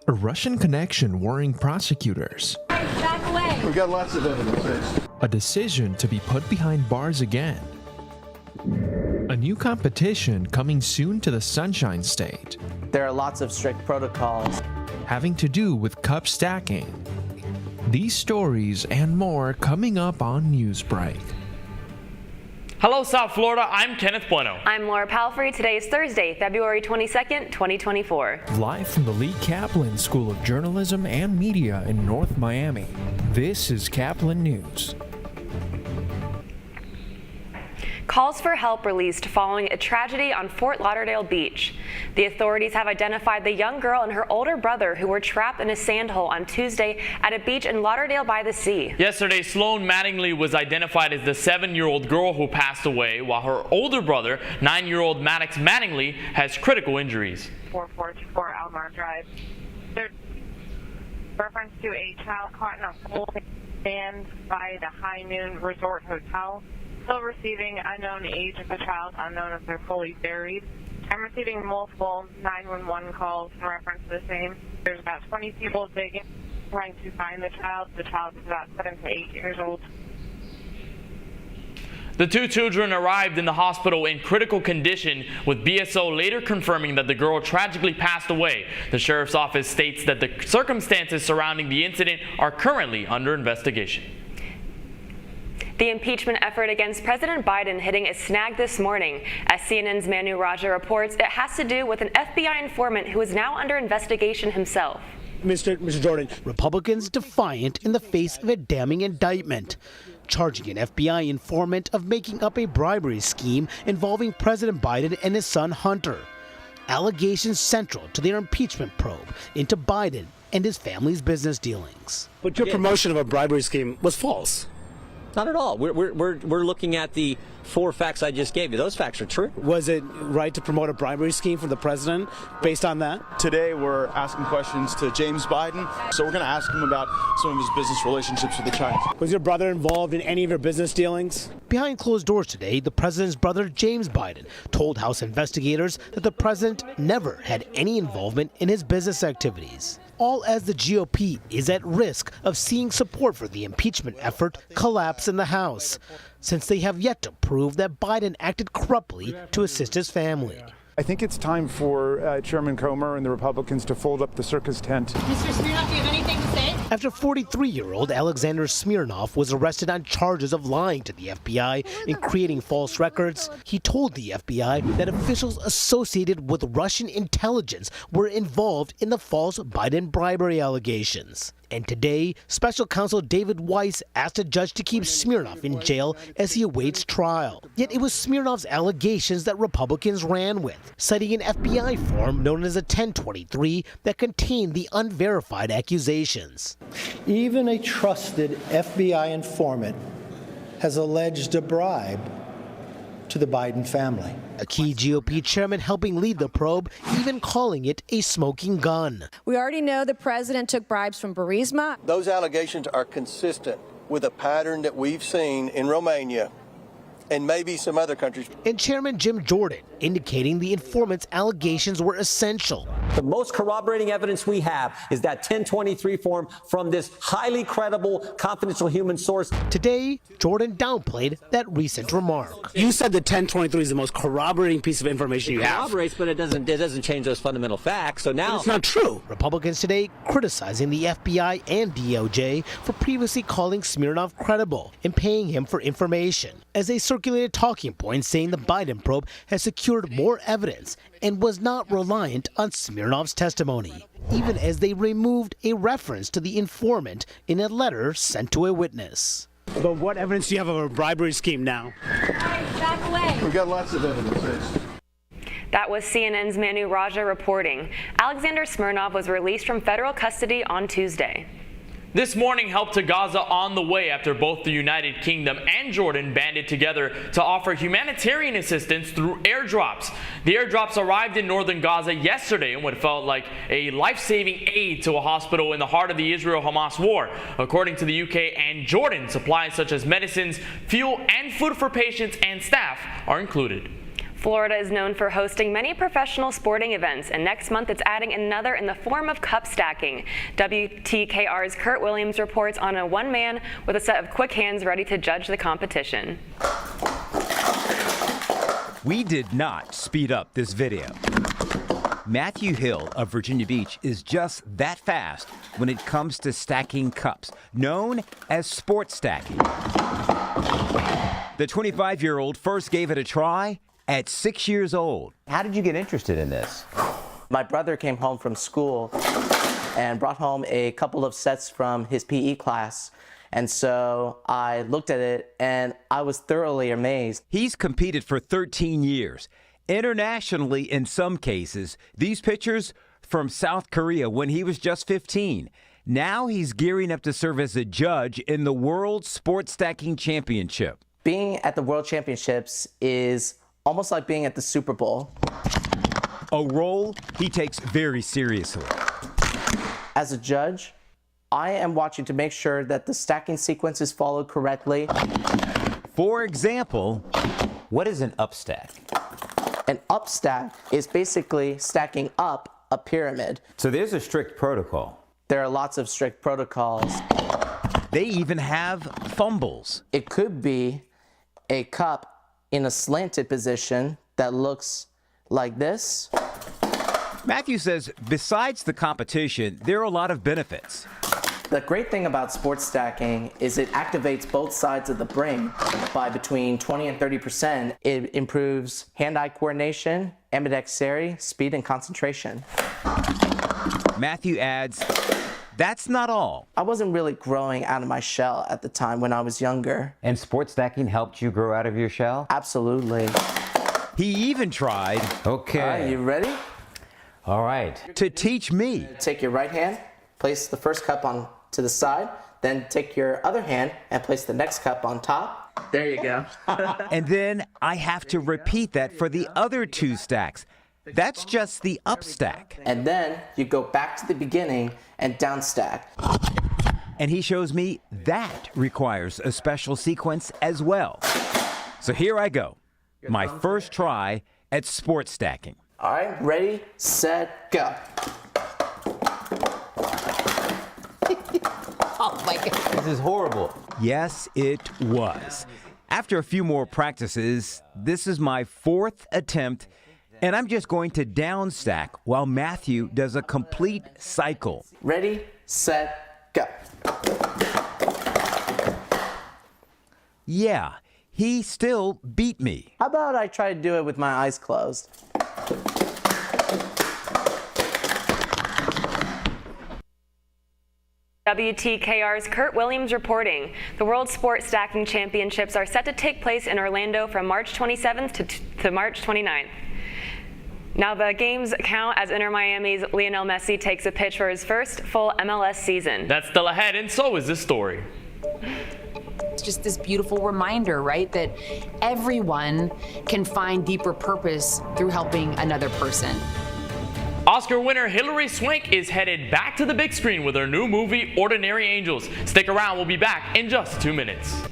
A Russian connection worrying prosecutors. Back away. We've got lots of evidence. A decision to be put behind bars again. A new competition coming soon to the Sunshine State. There are lots of strict protocols. Having to do with cup stacking. These stories and more coming up on Newsbreak. Hello, South Florida. I'm Kenneth Bueno. I'm Laura Palfrey. Today is Thursday, February 22nd, 2024. Live from the Lee Caplin School of Journalism and Media in North Miami, this is Caplin News. Calls for help released following a tragedy on Fort Lauderdale Beach. The authorities have identified the young girl and her older brother who were trapped in a sand hole on Tuesday at a beach in Lauderdale by the Sea. Yesterday, Sloan Mattingly was identified as the 7-year-old girl who passed away, while her older brother, 9-year-old Maddox Mattingly, has critical injuries. 4424 Almar Drive. There's reference to a child caught in a hole in sand by the High Noon Resort Hotel. Still receiving unknown age of the child, unknown if they're fully buried. I'm receiving multiple 911 calls in reference to the same. There's about 20 people digging, trying to find the child. The child is about 7 to 8 years old. The two children arrived in the hospital in critical condition, with BSO later confirming that the girl tragically passed away. The sheriff's office states that the circumstances surrounding the incident are currently under investigation. The impeachment effort against President Biden hitting a snag this morning. As CNN's Manu Raja reports, it has to do with an FBI informant who is now under investigation himself. Mr. Jordan, Republicans defiant in the face of a damning indictment, charging an FBI informant of making up a bribery scheme involving President Biden and his son Hunter. Allegations central to their impeachment probe into Biden and his family's business dealings. But your promotion of a bribery scheme was false. Not at all. We're looking at the 4 facts I just gave you. Those facts are true. Was it right to promote a bribery scheme for the president based on that? Today we're asking questions to James Biden, so we're going to ask him about some of his business relationships with the Chinese. Was your brother involved in any of your business dealings? Behind closed doors today, the president's brother, James Biden, told House investigators that the president never had any involvement in his business activities. All as the GOP is at risk of seeing support for the impeachment effort collapse in the House, since they have yet to prove that Biden acted corruptly to assist his family. I think it's time for Chairman Comer and the Republicans to fold up the circus tent. Mr. Smirnoff, do you have anything to say? After 43-year-old Alexander Smirnoff was arrested on charges of lying to the FBI and creating false records, he told the FBI that officials associated with Russian intelligence were involved in the false Biden bribery allegations. And today, Special Counsel David Weiss asked a judge to keep Smirnoff in jail as he awaits trial. Yet it was Smirnoff's allegations that Republicans ran with, citing an FBI form known as a 1023 that contained the unverified accusations. Even a trusted FBI informant has alleged a bribe to the Biden family. A key GOP chairman helping lead the probe, even calling it a smoking gun. We already know the president took bribes from Burisma. Those allegations are consistent with a pattern that we've seen in Romania and maybe some other countries. And Chairman Jim Jordan indicating the informant's allegations were essential. The most corroborating evidence we have is that 1023 form from this highly credible, confidential human source. Today, Jordan downplayed that recent remark. You said the 1023 is the most corroborating piece of information you have. It corroborates, but it doesn't change those fundamental facts. So now it's not true. Republicans today criticizing the FBI and DOJ for previously calling Smirnoff credible and paying him for information, as they circulated talking points saying the Biden probe has secured more evidence and was not reliant on Smirnoff's testimony, even as they removed a reference to the informant in a letter sent to a witness. But what evidence do you have of a bribery scheme now? Back away. We've got lots of evidence. That was CNN's Manu Raja reporting. Alexander Smirnoff was released from federal custody on Tuesday. This morning, help to Gaza on the way after both the United Kingdom and Jordan banded together to offer humanitarian assistance through airdrops. The airdrops arrived in northern Gaza yesterday in what felt like a life-saving aid to a hospital in the heart of the Israel-Hamas war. According to the UK and Jordan, supplies such as medicines, fuel, and food for patients and staff are included. Florida is known for hosting many professional sporting events, and next month it's adding another in the form of cup stacking. WTKR's Kurt Williams reports on a one man with a set of quick hands ready to judge the competition. We did not speed up this video. Matthew Hill of Virginia Beach is just that fast when it comes to stacking cups, known as sports stacking. The 25-year-old first gave it a try at 6 years old. How did you get interested in this? My brother came home from school and brought home a couple of sets from his PE class. And so I looked at it and I was thoroughly amazed. He's competed for 13 years. Internationally, in some cases, these pictures from South Korea when he was just 15. Now he's gearing up to serve as a judge in the World Sports Stacking Championship. Being at the World Championships is almost like being at the Super Bowl. A role he takes very seriously. As a judge, I am watching to make sure that the stacking sequence is followed correctly. For example, what is an upstack? An upstack is basically stacking up a pyramid. So there's a strict protocol. There are lots of strict protocols. They even have fumbles. It could be a cup in a slanted position that looks like this. Matthew says besides the competition, there are a lot of benefits. The great thing about sports stacking is it activates both sides of the brain by between 20 and 30%. It improves hand-eye coordination, ambidexterity, speed, and concentration. Matthew adds, that's not all. I wasn't really growing out of my shell at the time when I was younger. And sports stacking helped you grow out of your shell? Absolutely. He even tried. Okay. All right, you ready? All right. To teach me. Take your right hand, place the first cup on to the side, then take your other hand and place the next cup on top. There you go. And then I have to repeat that for the other two stacks. That's just the up stack. And then you go back to the beginning and down stack. And he shows me that requires a special sequence as well. So here I go. My first try at sports stacking. All right, ready, set, go. Oh my God. This is horrible. Yes, it was. After a few more practices, this is my fourth attempt, and I'm just going to down stack while Matthew does a complete cycle. Ready, set, go. Yeah, he still beat me. How about I try to do it with my eyes closed? WTKR's Kurt Williams reporting. The World Sports Stacking Championships are set to take place in Orlando from March 27th to March 29th. Now the games count as Inter Miami's Lionel Messi takes a pitch for his first full MLS season. That's still ahead, and so is this story. It's just this beautiful reminder, right, that everyone can find deeper purpose through helping another person. Oscar winner Hilary Swank is headed back to the big screen with her new movie, Ordinary Angels. Stick around, we'll be back in just 2 minutes.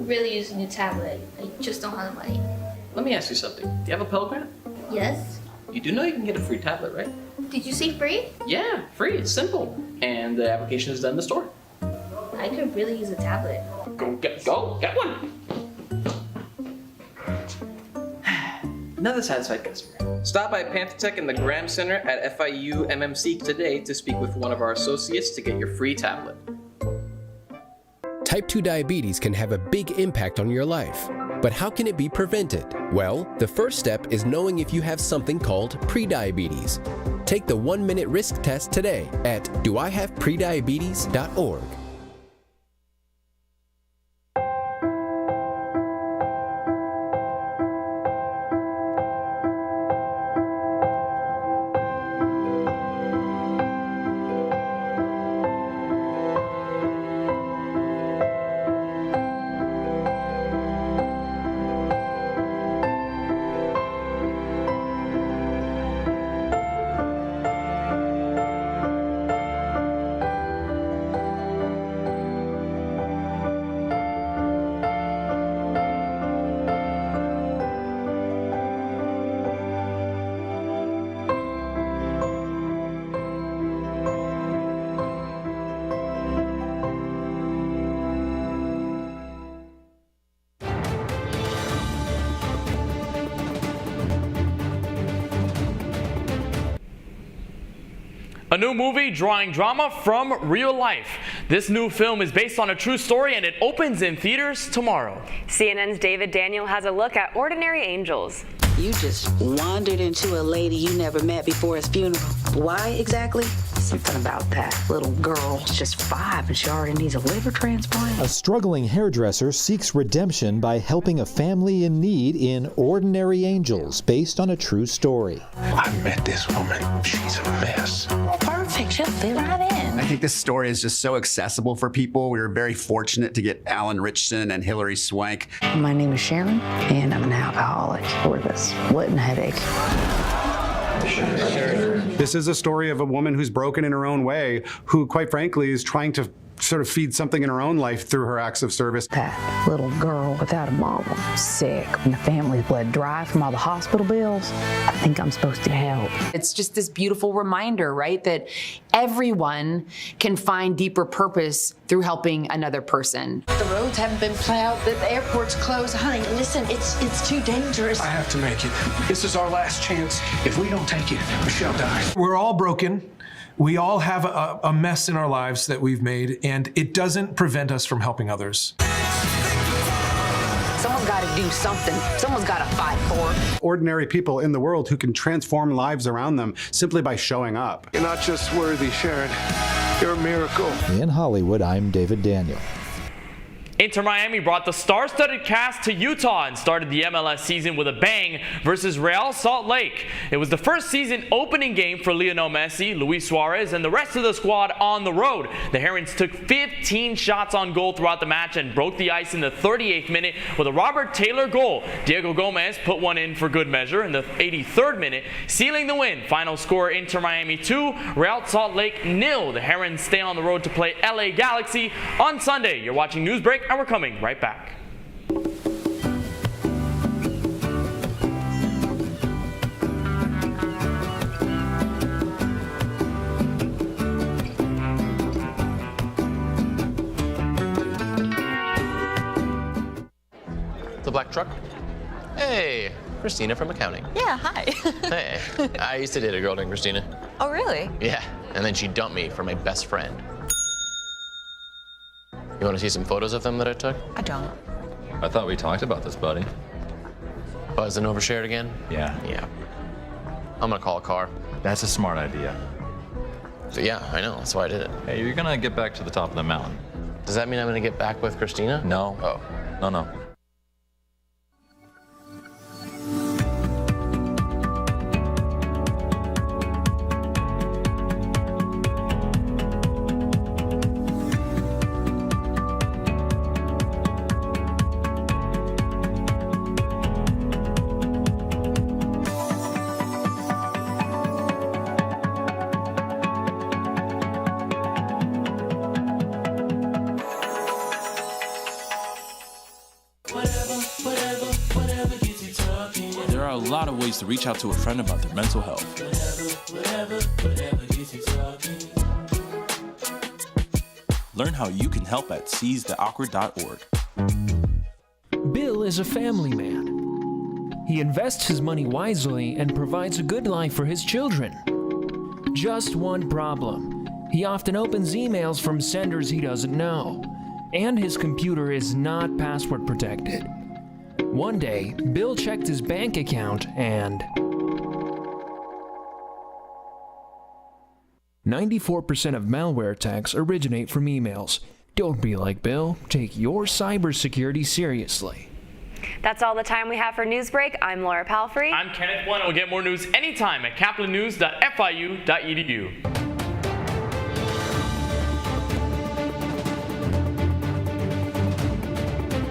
Really use a new tablet. I just don't have the money. Let me ask you something. Do you have a Pell Grant? Yes. You do know you can get a free tablet, right? Did you say free? Yeah, free. It's simple. And the application is done in the store. I could really use a tablet. Go get one. Another satisfied customer. Stop by Pantotech in the Graham Center at FIU MMC today to speak with one of our associates to get your free tablet. Type 2 diabetes can have a big impact on your life. But how can it be prevented? Well, the first step is knowing if you have something called prediabetes. Take the 1-minute risk test today at doihaveprediabetes.org. A new movie drawing drama from real life. This new film is based on a true story and it opens in theaters tomorrow. CNN's David Daniel has a look at Ordinary Angels. You just wandered into a lady you never met before his funeral. Why exactly? Something about that little girl. She's just 5 and she already needs a liver transplant. A struggling hairdresser seeks redemption by helping a family in need in Ordinary Angels, based on a true story. I met this woman. She's a mess. Perfect. She'll fit right in. I think this story is just so accessible for people. We were very fortunate to get Alan Richardson and Hilary Swank. My name is Sharon, and I'm an alcoholic with a splitting headache. This is a story of a woman who's broken in her own way, who, quite frankly, is trying to sort of feed something in her own life through her acts of service. That little girl without a mama, sick, and the family's bled dry from all the hospital bills. I think I'm supposed to help. It's just this beautiful reminder, right, that everyone can find deeper purpose through helping another person. The roads haven't been plowed, the airport's closed. Honey, listen, it's too dangerous. I have to make it. This is our last chance. If we don't take it, Michelle dies. We're all broken. We all have a mess in our lives that we've made, and it doesn't prevent us from helping others. Someone's got to do something. Someone's got to fight for. Ordinary people in the world who can transform lives around them simply by showing up. You're not just worthy, Sharon. You're a miracle. In Hollywood, I'm David Daniel. Inter Miami brought the star-studded cast to Utah and started the MLS season with a bang versus Real Salt Lake. It was the first season opening game for Lionel Messi, Luis Suarez, and the rest of the squad on the road. The Herons took 15 shots on goal throughout the match and broke the ice in the 38th minute with a Robert Taylor goal. Diego Gomez put one in for good measure in the 83rd minute, sealing the win. Final score, Inter Miami 2, Real Salt Lake 0. The Herons stay on the road to play LA Galaxy on Sunday. You're watching Newsbreak, and we're coming right back. The black truck? Hey, Christina from accounting. Yeah, hi. Hey, I used to date a girl named Christina. Oh, really? Yeah, and then she dumped me for my best friend. You want to see some photos of them that I took? I don't. I thought we talked about this, buddy. Buzzed and overshared again? Yeah. Yeah. I'm gonna call a car. That's a smart idea. So yeah, I know, that's why I did it. Hey, you're gonna get back to the top of the mountain. Does that mean I'm gonna get back with Christina? No. Oh. No. There are a lot of ways to reach out to a friend about their mental health. Learn how you can help at seizetheawkward.org. Bill is a family man. He invests his money wisely and provides a good life for his children. Just one problem. He often opens emails from senders he doesn't know, and his computer is not password protected. One day, Bill checked his bank account and 94% of malware attacks originate from emails. Don't be like Bill. Take your cybersecurity seriously. That's all the time we have for Newsbreak. I'm Laura Palfrey. I'm Kenneth One. We'll get more news anytime at caplinnews.fiu.edu.